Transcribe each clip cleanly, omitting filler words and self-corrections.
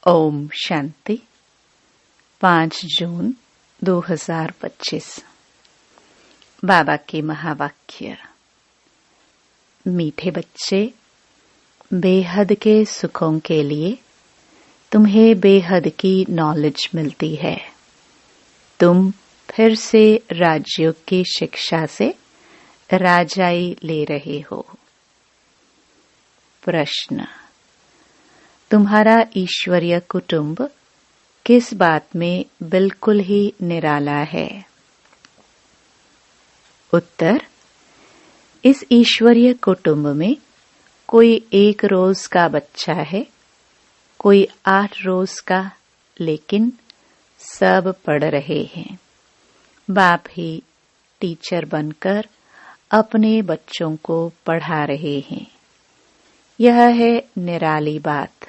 ओम शांति। 5 जून 2025। बाबा के महावाक्य। मीठे बच्चे, बेहद के सुखों के लिए तुम्हें बेहद की नॉलेज मिलती है। तुम फिर से राजयोग की शिक्षा से राजाई ले रहे हो। प्रश्न: तुम्हारा ईश्वरीय कुटुंब किस बात में बिल्कुल ही निराला है? उत्तर: इस ईश्वरीय कुटुंब में कोई 1 रोज का बच्चा है, कोई 8 रोज का, लेकिन सब पढ़ रहे हैं। बाप ही टीचर बनकर अपने बच्चों को पढ़ा रहे हैं। यह है निराली बात।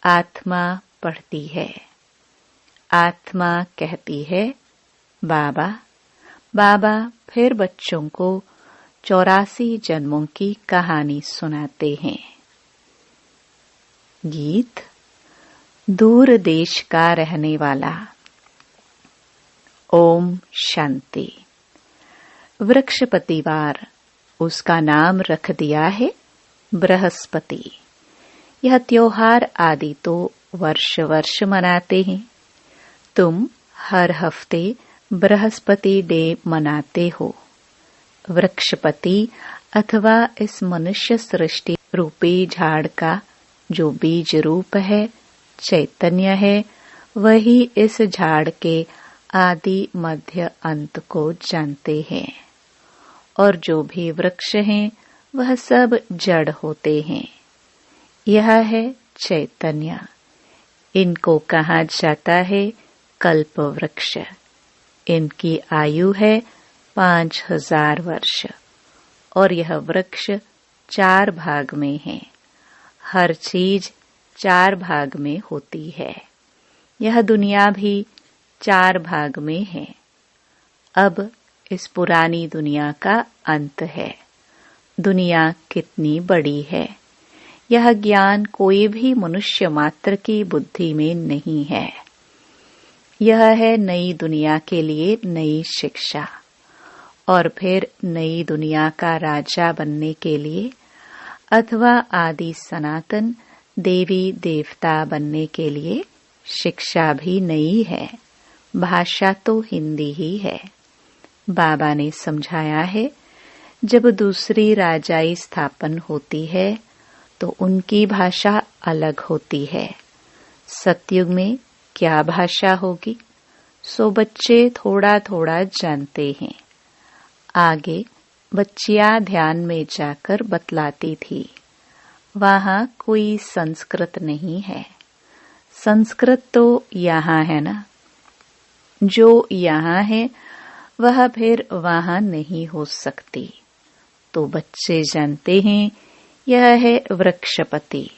आत्मा पढ़ती है। आत्मा कहती है, बाबा। बाबा फिर बच्चों को 84 जन्मों की कहानी सुनाते हैं। गीत। दूर देश का रहने वाला। ओम शांति। वृक्षपतिवार उसका नाम रख दिया है बृहस्पति। यह त्योहार आदि तो वर्ष वर्ष मनाते हैं। तुम हर हफ्ते बृहस्पति डे मनाते हो। वृक्षपति अथवा इस मनुष्य सृष्टि रूपी झाड़ का जो बीज रूप है, चैतन्य है, वही इस झाड़ के आदि मध्य अंत को जानते हैं। और जो भी वृक्ष हैं वह सब जड़ होते हैं। यह है चैतन्य। इनको कहा जाता है कल्प वृक्ष। इनकी आयु है 5000 वर्ष। और यह वृक्ष 4 भाग में है। हर चीज 4 भाग में होती है। यह दुनिया भी 4 भाग में है। अब इस पुरानी दुनिया का अंत है। दुनिया कितनी बड़ी है, यह ज्ञान कोई भी मनुष्य मात्र की बुद्धि में नहीं है। यह है नई दुनिया के लिए नई शिक्षा। और फिर नई दुनिया का राजा बनने के लिए अथवा आदि सनातन देवी देवता बनने के लिए शिक्षा भी नई है। भाषा तो हिंदी ही है। बाबा ने समझाया है, जब दूसरी राजाई स्थापन होती है तो उनकी भाषा अलग होती है। सतयुग में क्या भाषा होगी, सो बच्चे थोड़ा थोड़ा जानते हैं। आगे बच्चियां ध्यान में जाकर बतलाती थी। वहां कोई संस्कृत नहीं है। संस्कृत तो यहाँ है ना। जो यहाँ है वह फिर वहां नहीं हो सकती। तो बच्चे जानते हैं यह है वृक्षपति।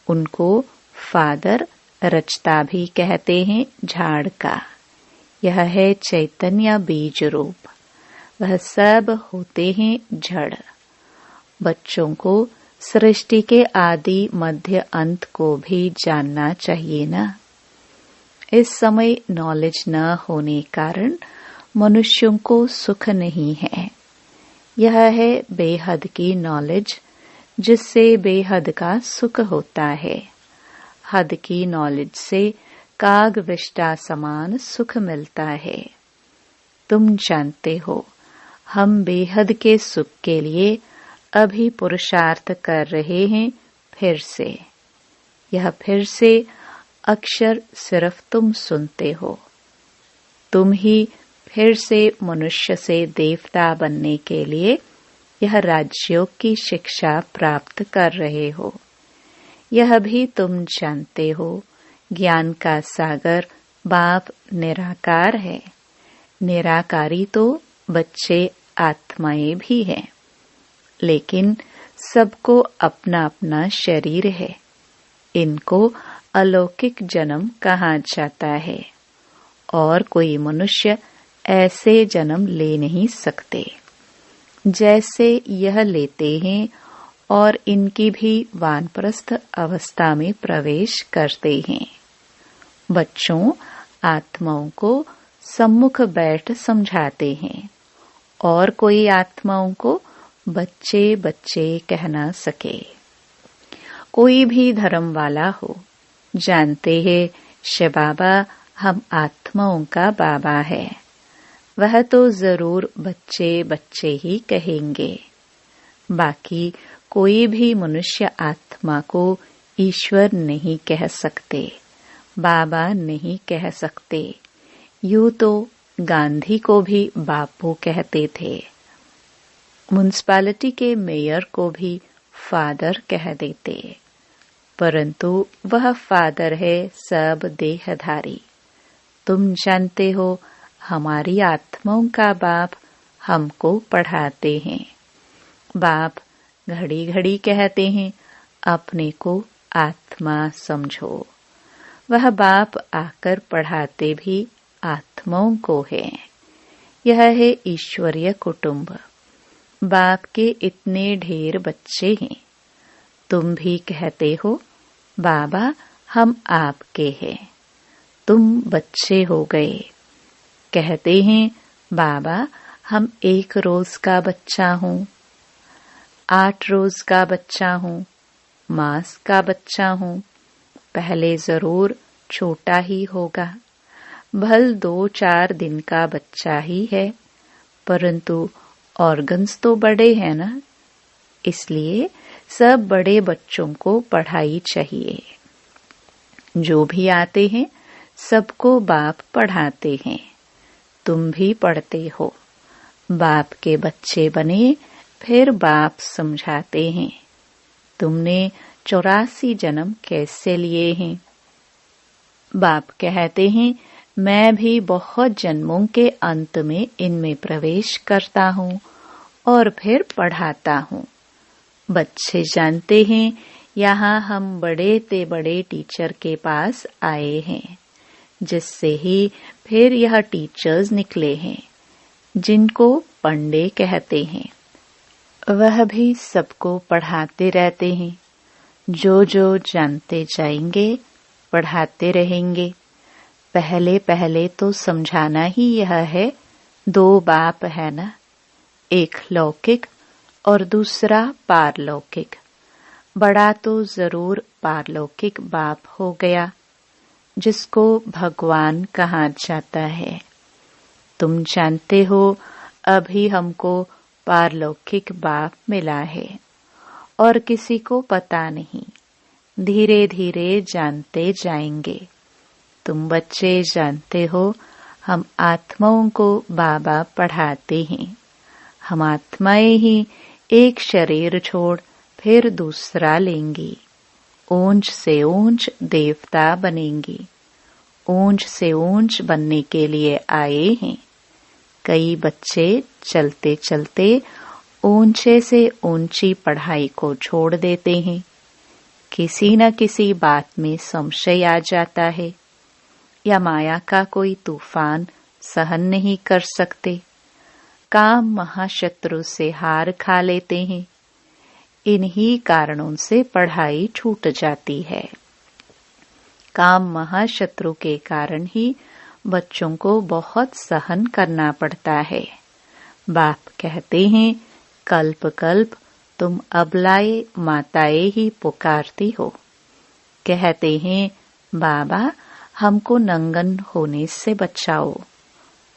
उनको फादर रचता भी कहते हैं झाड़ का। यह है चैतन्य बीज रूप। वह सब होते हैं जड़। बच्चों को सृष्टि के आदि मध्य अंत को भी जानना चाहिए ना। इस समय नॉलेज न होने कारण मनुष्यों को सुख नहीं है। यह है बेहद की नॉलेज, जिससे बेहद का सुख होता है। हद की नॉलेज से काग विष्टा समान सुख मिलता है। तुम जानते हो, हम बेहद के सुख के लिए अभी पुरुषार्थ कर रहे हैं। फिर से यह फिर से अक्षर सिर्फ तुम सुनते हो। तुम ही फिर से मनुष्य से देवता बनने के लिए यह राजयोग की शिक्षा प्राप्त कर रहे हो। यह भी तुम जानते हो, ज्ञान का सागर बाप निराकार है। निराकारी तो बच्चे आत्माएं भी हैं, लेकिन सबको अपना अपना शरीर है। इनको अलौकिक जन्म कहा जाता है। और कोई मनुष्य ऐसे जन्म ले नहीं सकते जैसे यह लेते हैं और इनकी भी वानप्रस्थ अवस्था में प्रवेश करते हैं। बच्चों आत्माओं को सम्मुख बैठ समझाते हैं और कोई आत्माओं को बच्चे बच्चे कह ना सके। कोई भी धर्म वाला हो जानते हैं शिव बाबा हम आत्माओं का बाबा है, वह तो जरूर बच्चे बच्चे ही कहेंगे। बाकी कोई भी मनुष्य आत्मा को ईश्वर नहीं कह सकते, बाबा नहीं कह सकते। यूं तो गांधी को भी बापू कहते थे, म्युनिसिपैलिटी के मेयर को भी फादर कह देते, परंतु वह फादर है सब देहधारी। तुम जानते हो हमारी आत्माओं का बाप हमको पढ़ाते हैं। बाप घड़ी घड़ी कहते हैं अपने को आत्मा समझो। वह बाप आकर पढ़ाते भी आत्माओं को है। यह है ईश्वरीय कुटुंब। बाप के इतने ढेर बच्चे हैं। तुम भी कहते हो बाबा हम आपके हैं, तुम बच्चे हो गए। कहते हैं बाबा हम 1 रोज का बच्चा हूँ, 8 रोज का बच्चा हूँ, मास का बच्चा हूँ। पहले जरूर छोटा ही होगा, भल 2-4 दिन का बच्चा ही है, परंतु ऑर्गन्स तो बड़े हैं ना, इसलिए सब बड़े बच्चों को पढ़ाई चाहिए। जो भी आते हैं सबको बाप पढ़ाते हैं। तुम भी पढ़ते हो। बाप के बच्चे बने फिर बाप समझाते हैं। तुमने 84 जन्म कैसे लिए हैं? बाप कहते हैं मैं भी बहुत जन्मों के अंत में इनमें प्रवेश करता हूँ और फिर पढ़ाता हूँ। बच्चे जानते हैं यहाँ हम बड़े ते बड़े टीचर के पास आए हैं, जिससे ही फिर यह टीचर्स निकले हैं, जिनको पंडे कहते हैं। वह भी सबको पढ़ाते रहते हैं। जो जो जानते जाएंगे पढ़ाते रहेंगे। पहले पहले तो समझाना ही यह है, 2 बाप है ना, एक लौकिक और दूसरा पारलौकिक। बड़ा तो जरूर पारलौकिक बाप हो गया, जिसको भगवान कहा जाता है। तुम जानते हो अभी हमको पारलौकिक बाप मिला है और किसी को पता नहीं, धीरे धीरे जानते जाएंगे। तुम बच्चे जानते हो हम आत्माओं को बाबा पढ़ाते हैं। हम आत्माएं ही एक शरीर छोड़ फिर दूसरा लेंगी। ऊंच से ऊंच देवता बनेंगी। ऊंच से ऊंच बनने के लिए आए हैं। कई बच्चे चलते चलते ऊंचे से ऊंची पढ़ाई को छोड़ देते हैं। किसी न किसी बात में संशय आ जाता है या माया का कोई तूफान सहन नहीं कर सकते। काम महाशत्रु से हार खा लेते हैं। इन्हीं कारणों से पढ़ाई छूट जाती है। काम महाशत्रु के कारण ही बच्चों को बहुत सहन करना पड़ता है। बाप कहते हैं कल्प कल्प तुम अबलाए माताएं ही पुकारती हो। कहते हैं बाबा हमको नंगन होने से बचाओ।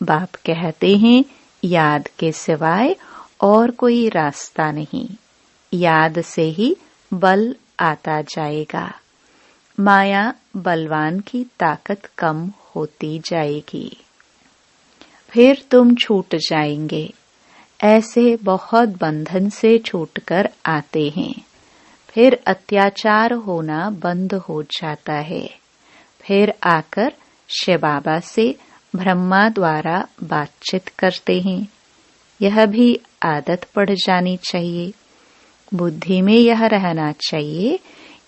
बाप कहते हैं याद के सिवाय और कोई रास्ता नहीं। याद से ही बल आता जाएगा। माया बलवान की ताकत कम होती जाएगी। फिर तुम छूट जाएंगे। ऐसे बहुत बंधन से छूटकर आते हैं। फिर अत्याचार होना बंद हो जाता है। फिर आकर शिव बाबा से ब्रह्मा द्वारा बातचीत करते हैं। यह भी आदत पड़ जानी चाहिए। बुद्धि में यह रहना चाहिए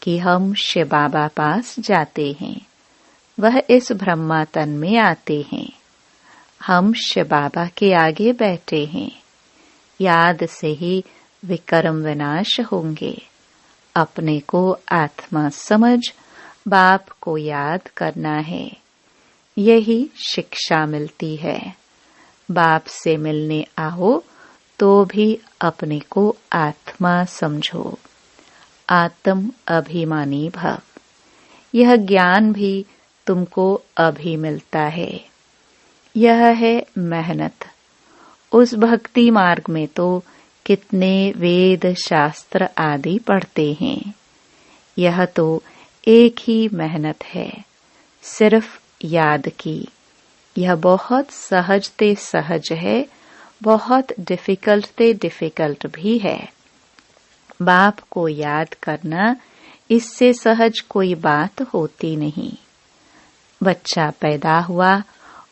कि हम शिव बाबा पास जाते हैं। वह इस ब्रह्मा तन में आते हैं। हम शिव बाबा के आगे बैठे हैं। याद से ही विकर्म विनाश होंगे। अपने को आत्मा समझ बाप को याद करना है। यही शिक्षा मिलती है। बाप से मिलने आओ तो भी अपने को आत्मा समझो। आत्म अभिमानी भव। यह ज्ञान भी तुमको अभी मिलता है। यह है मेहनत। उस भक्ति मार्ग में तो कितने वेद शास्त्र आदि पढ़ते हैं। यह तो एक ही मेहनत है, सिर्फ याद की। यह बहुत सहजते सहज है, बहुत डिफिकल्ट भी है। बाप को याद करना इससे सहज कोई बात होती नहीं। बच्चा पैदा हुआ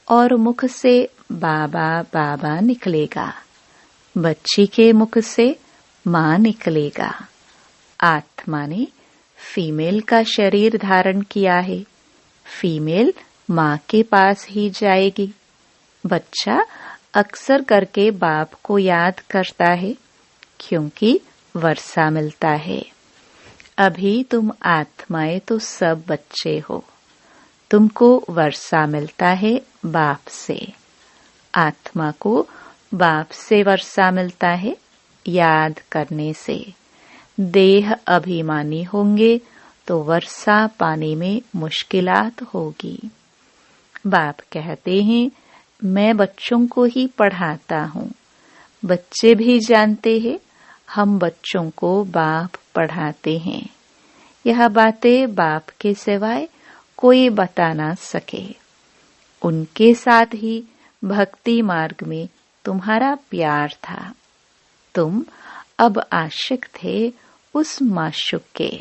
और मुख से बाबा बाबा निकलेगा। बच्ची के मुख से माँ निकलेगा। आत्मा ने फीमेल का शरीर धारण किया है। फीमेल माँ के पास ही जाएगी। बच्चा अक्सर करके बाप को याद करता है, क्योंकि वर्षा मिलता है। अभी तुम आत्माएं तो सब बच्चे हो। तुमको वर्षा मिलता है बाप से। आत्मा को बाप से वर्षा मिलता है याद करने से। देह अभिमानी होंगे तो वर्षा पाने में मुश्किलात होगी। बाप कहते हैं, मैं बच्चों को ही पढ़ाता हूँ। बच्चे भी जानते हैं हम बच्चों को बाप पढ़ाते हैं। यह बातें बाप के सिवाय कोई बता ना सके। उनके साथ ही भक्ति मार्ग में तुम्हारा प्यार था। तुम अब आशिक थे उस माशुक के।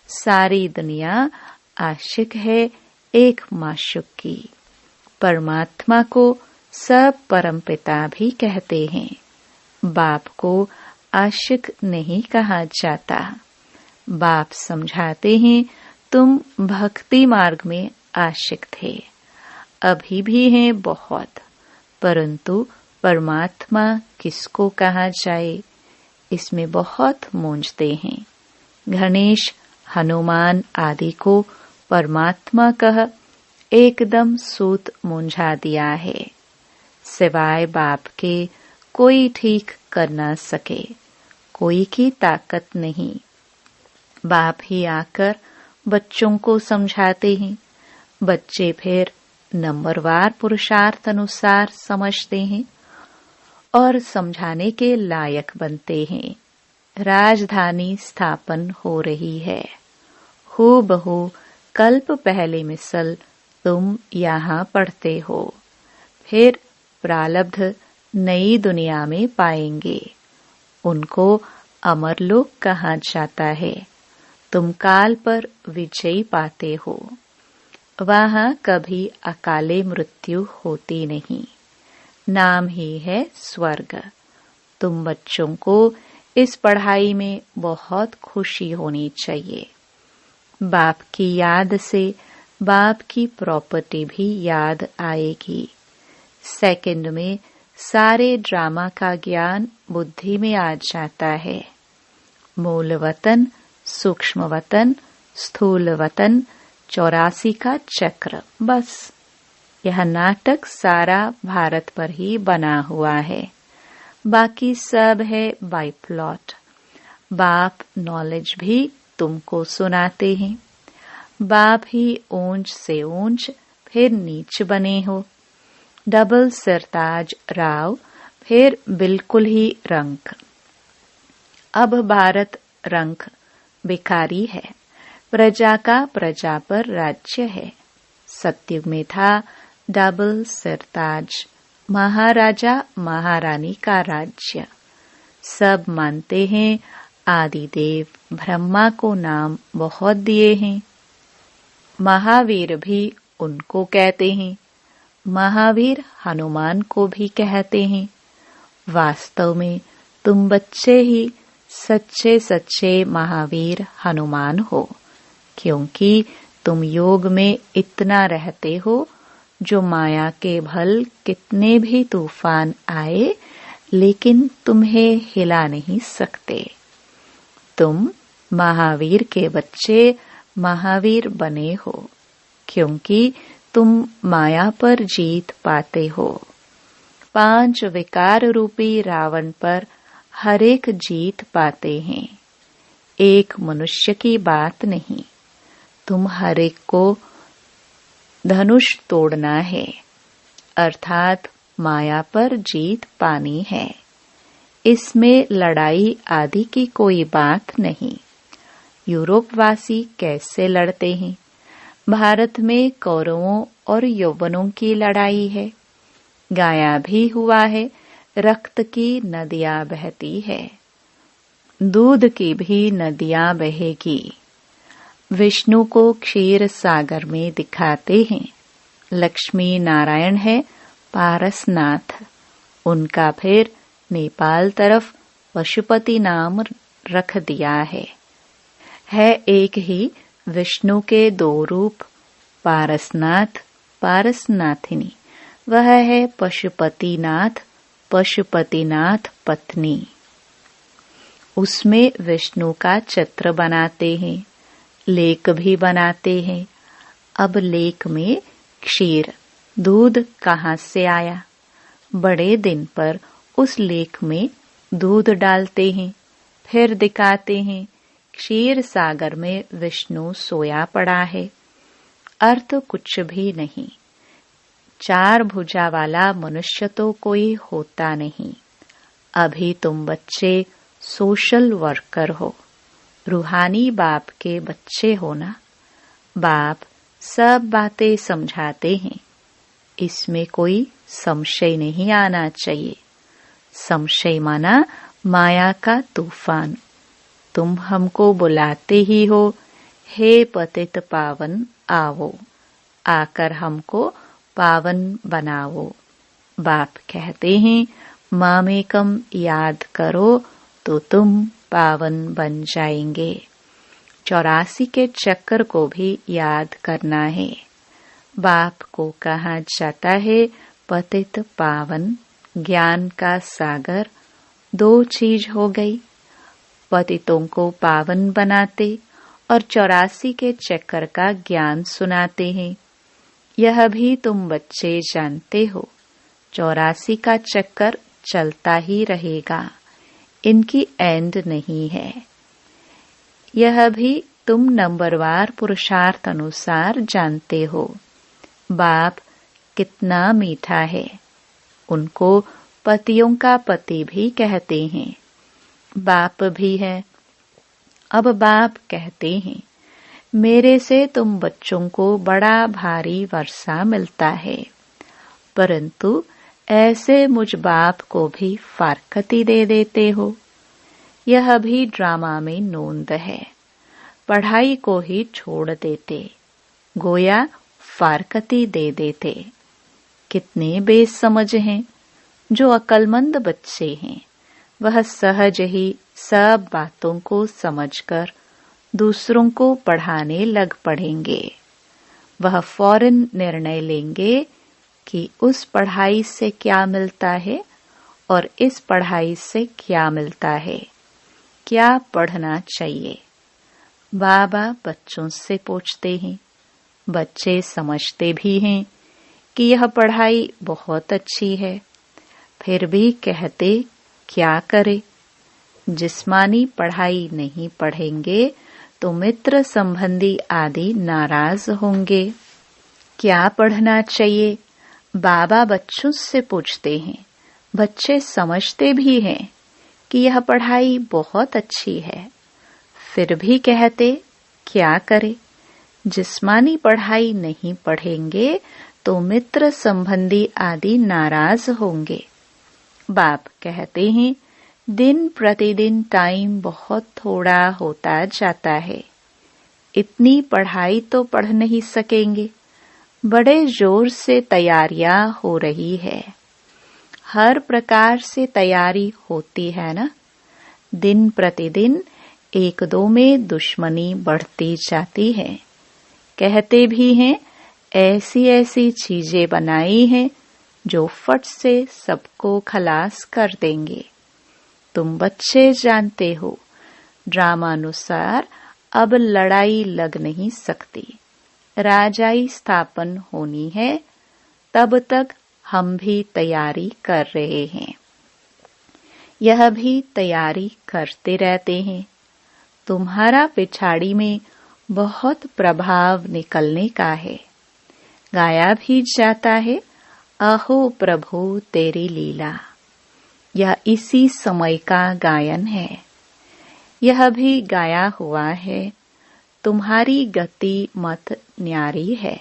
सारी दुनिया आशिक है एक माशुक की। परमात्मा को सब परमपिता भी कहते हैं। बाप को आशिक नहीं कहा जाता। बाप समझाते हैं, तुम भक्ति मार्ग में आशिक थे, अभी भी हैं बहुत, परंतु परमात्मा किसको कहा जाए, इसमें बहुत मूंझते हैं। गणेश, हनुमान आदि को परमात्मा कह एकदम सूत मूंझा दिया है। सिवाय बाप के कोई ठीक कर न सके, कोई की ताकत नहीं। बाप ही आकर बच्चों को समझाते हैं। बच्चे फिर नंबरवार पुरुषार्थ अनुसार समझते हैं और समझाने के लायक बनते हैं। राजधानी स्थापन हो रही है। हूबहू कल्प पहले मिसल तुम यहाँ पढ़ते हो। फिर प्रारब्ध नई दुनिया में पाएंगे। उनको अमरलोक कहा जाता है। तुम काल पर विजय पाते हो। वहाँ कभी अकाले मृत्यु होती नहीं। नाम ही है स्वर्ग। तुम बच्चों को इस पढ़ाई में बहुत खुशी होनी चाहिए। बाप की याद से बाप की प्रॉपर्टी भी याद आएगी। सेकंड में सारे ड्रामा का ज्ञान बुद्धि में आ जाता है। मूल वतन, सूक्ष्म वतन, स्थूल वतन, 84 का चक्र, बस यह नाटक सारा भारत पर ही बना हुआ है। बाकी सब है बाय प्लॉट। बाप नॉलेज भी तुमको सुनाते हैं। बाप ही ऊंच से ऊंच फिर नीच बने हो। डबल सिरताज राव फिर बिल्कुल ही रंक। अब भारत रंक भिखारी है। प्रजा का प्रजा पर राज्य है। सतयुग में था डबल सिरताज, महाराजा महारानी का राज्य। सब मानते हैं आदिदेव ब्रह्मा को नाम बहुत दिए हैं। महावीर भी उनको कहते हैं। महावीर हनुमान को भी कहते हैं। वास्तव में तुम बच्चे ही सच्चे सच्चे महावीर हनुमान हो, क्योंकि तुम योग में इतना रहते हो जो माया के भल कितने भी तूफान आए लेकिन तुम्हें हिला नहीं सकते। तुम महावीर के बच्चे महावीर बने हो, क्योंकि तुम माया पर जीत पाते हो। 5 विकार रूपी रावण पर हर एक जीत पाते हैं। एक मनुष्य की बात नहीं, तुम हर एक को धनुष तोड़ना है, अर्थात माया पर जीत पानी है। इसमें लड़ाई आदि की कोई बात नहीं। यूरोपवासी कैसे लड़ते हैं? भारत में कौरवों और यौवनों की लड़ाई है। गाया भी हुआ है, रक्त की नदियां बहती है, दूध की भी नदियां बहेगी। विष्णु को क्षीर सागर में दिखाते हैं। लक्ष्मी नारायण है पारसनाथ, उनका फिर नेपाल तरफ पशुपति नाम रख दिया है एक ही विष्णु के 2 रूप, पारसनाथ पारसनाथिनी। वह है पशुपतिनाथ पशुपतिनाथ पत्नी। उसमें विष्णु का चित्र बनाते हैं, लेक भी बनाते हैं। अब लेक में क्षीर दूध कहाँ से आया? बड़े दिन पर उस लेक में दूध डालते हैं, फिर दिखाते हैं क्षीर सागर में विष्णु सोया पड़ा है। अर्थ कुछ भी नहीं। 4 भुजा वाला मनुष्य तो कोई होता नहीं। अभी तुम बच्चे सोशल वर्कर हो, रूहानी बाप के बच्चे हो ना। बाप सब बातें समझाते हैं, इसमें कोई संशय नहीं आना चाहिए। संशय माना माया का तूफान। तुम हमको बुलाते ही हो, हे पतित पावन आओ, आकर हमको पावन बनाओ। बाप कहते हैं मामेकम याद करो तो तुम पावन बन जाएंगे। 84 के चक्कर को भी याद करना है। बाप को कहा जाता है पतित पावन, ज्ञान का सागर। 2 चीज हो गई, पतितों को पावन बनाते और 84 के चक्कर का ज्ञान सुनाते हैं। यह भी तुम बच्चे जानते हो, 84 का चक्कर चलता ही रहेगा, इनकी एंड नहीं है। यह भी तुम नंबरवार पुरुषार्थ अनुसार जानते हो। बाप कितना मीठा है, उनको पतियों का पति भी कहते हैं। बाप भी है। अब बाप कहते हैं मेरे से तुम बच्चों को बड़ा भारी वर्षा मिलता है, परंतु ऐसे मुझ बाप को भी फारकती दे देते हो। यह भी ड्रामा में नोंद है। पढ़ाई को ही छोड़ देते, गोया फारकती दे देते। कितने बेसमझ हैं। जो अक्लमंद बच्चे हैं, वह सहज ही सब बातों को समझकर दूसरों को पढ़ाने लग पड़ेंगे। वह फौरन निर्णय लेंगे कि उस पढ़ाई से क्या मिलता है और इस पढ़ाई से क्या मिलता है, क्या पढ़ना चाहिए। बाबा बच्चों से पूछते हैं। बच्चे समझते भी हैं कि यह पढ़ाई बहुत अच्छी है, फिर भी कहते क्या करे। जिस्मानी पढ़ाई नहीं पढ़ेंगे तो मित्र संबंधी आदि नाराज होंगे। क्या पढ़ना चाहिए? बाबा बच्चों से पूछते हैं। बच्चे समझते भी हैं कि यह पढ़ाई बहुत अच्छी है, फिर भी कहते क्या करे। जिस्मानी पढ़ाई नहीं पढ़ेंगे तो मित्र संबंधी आदि नाराज होंगे। बाप कहते हैं दिन प्रतिदिन टाइम बहुत थोड़ा होता जाता है, इतनी पढ़ाई तो पढ़ नहीं सकेंगे। बड़े जोर से तैयारियां हो रही है, हर प्रकार से तैयारी होती है ना। दिन प्रतिदिन 1-2 में दुश्मनी बढ़ती जाती है। कहते भी हैं ऐसी ऐसी चीजें बनाई हैं जो फट से सबको खलास कर देंगे। तुम बच्चे जानते हो, ड्रामानुसार अब लड़ाई लग नहीं सकती। राजाई स्थापन होनी है, तब तक हम भी तैयारी कर रहे हैं। यह भी तैयारी करते रहते हैं। तुम्हारा पिछाड़ी में बहुत प्रभाव निकलने का है। गाया भी जाता है, अहो प्रभु तेरी लीला। यह इसी समय का गायन है। यह भी गाया हुआ है, तुम्हारी गति मत न्यारी है।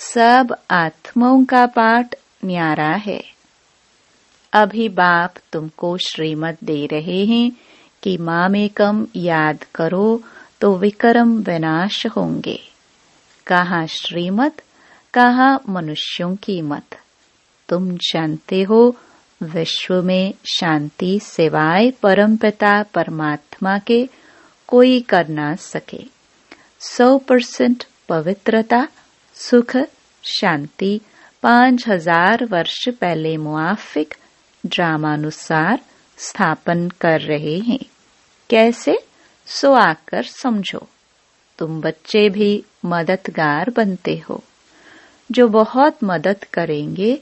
सब आत्माओं का पाठ न्यारा है। अभी बाप तुमको श्रीमत दे रहे हैं कि मामेकम याद करो तो विक्रम विनाश होंगे। कहाँ श्रीमत, कहाँ मनुष्यों की मत। तुम जानते हो, विश्व में शांति सिवाय परमपिता परमात्मा के कोई कर ना सके। 100% पवित्रता, सुख, शांति 5000 वर्ष पहले मुआफिक ड्रामानुसार स्थापन कर रहे हैं। कैसे? सो आकर समझो। तुम बच्चे भी मददगार बनते हो। जो बहुत मदद करेंगे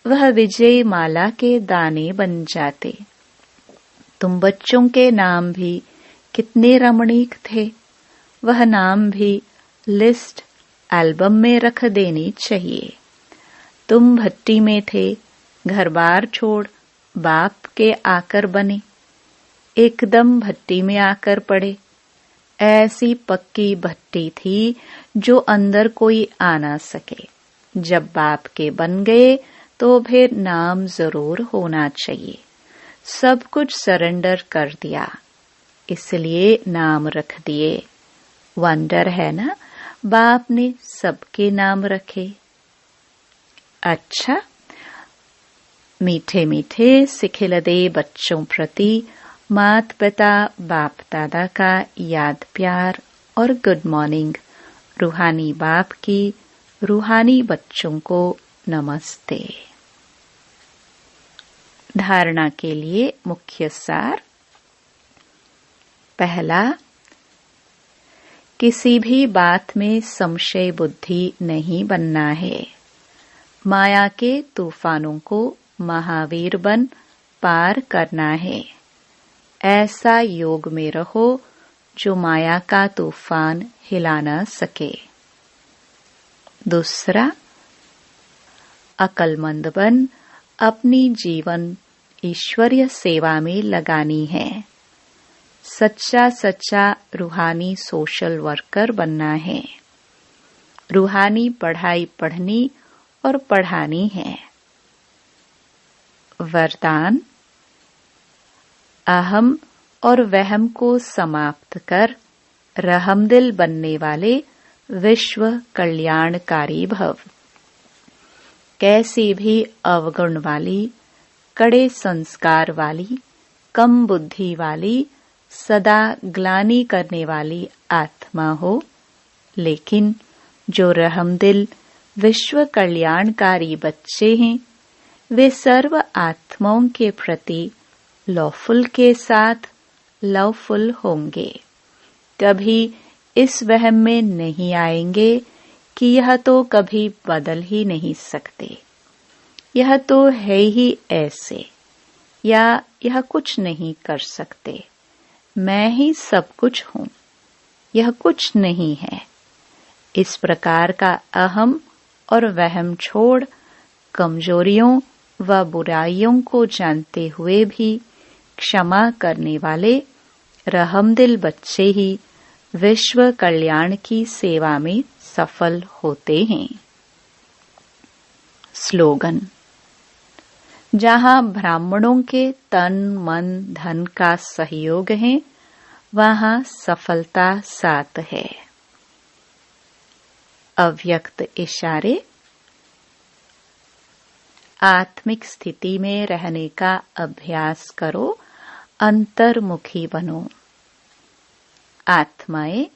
वह विजय माला के दाने बन जाते। तुम बच्चों के नाम भी कितने रमणीक थे। वह नाम भी लिस्ट एल्बम में रख देनी चाहिए। तुम भट्टी में थे, घर बार छोड़ बाप के आकर बने, एकदम भट्टी में आकर पड़े। ऐसी पक्की भट्टी थी जो अंदर कोई आ ना सके। जब बाप के बन गए तो फिर नाम जरूर होना चाहिए। सब कुछ सरेंडर कर दिया, इसलिए नाम रख दिए। वंडर है ना, बाप ने सबके नाम रखे। अच्छा, मीठे मीठे सिखिलदे बच्चों प्रति मात पिता बाप दादा का याद प्यार और गुड मॉर्निंग। रूहानी बाप की रूहानी बच्चों को नमस्ते। धारणा के लिए मुख्य सार। पहला, किसी भी बात में संशय बुद्धि नहीं बनना है। माया के तूफानों को महावीर बन पार करना है। ऐसा योग में रहो जो माया का तूफान हिला न सके। दूसरा, अक्लमंद बन अपनी जीवन ईश्वरीय सेवा में लगानी है। सच्चा सच्चा रूहानी सोशल वर्कर बनना है। रूहानी पढ़ाई पढ़नी और पढ़ानी है। वरदान, अहम और वहम को समाप्त कर रहमदिल बनने वाले विश्व कल्याणकारी भव। कैसी भी अवगुण वाली, कड़े संस्कार वाली, कम बुद्धि वाली, सदा ग्लानि करने वाली आत्मा हो, लेकिन जो रहमदिल विश्व कल्याणकारी बच्चे हैं, वे सर्व आत्माओं के प्रति लवफुल के साथ लवफुल होंगे। कभी इस वहम में नहीं आएंगे कि यह तो कभी बदल ही नहीं सकते, यह तो है ही ऐसे, या यह कुछ नहीं कर सकते, मैं ही सब कुछ हूँ, यह कुछ नहीं है। इस प्रकार का अहम और वहम छोड़ कमजोरियों व बुराइयों को जानते हुए भी क्षमा करने वाले रहमदिल बच्चे ही विश्व कल्याण की सेवा में सफल होते हैं। स्लोगन, जहाँ ब्राह्मणों के तन मन धन का सहयोग है, वहाँ सफलता साथ है। अव्यक्त इशारे। आत्मिक स्थिति में रहने का अभ्यास करो, अंतर्मुखी बनो। आत्माएं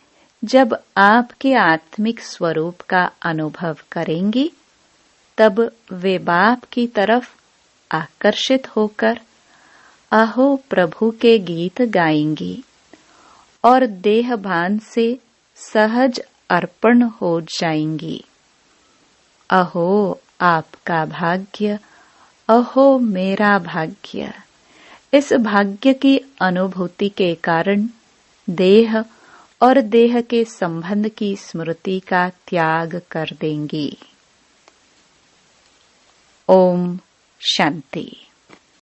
जब आपके आत्मिक स्वरूप का अनुभव करेंगी, तब वे बाप की तरफ आकर्षित होकर अहो प्रभु के गीत गाएंगी और देह भान से सहज अर्पण हो जाएंगी। अहो आपका भाग्य, अहो मेरा भाग्य। इस भाग्य की अनुभूति के कारण देह और देह के संबंध की स्मृति का त्याग कर देंगी। ओम शांति।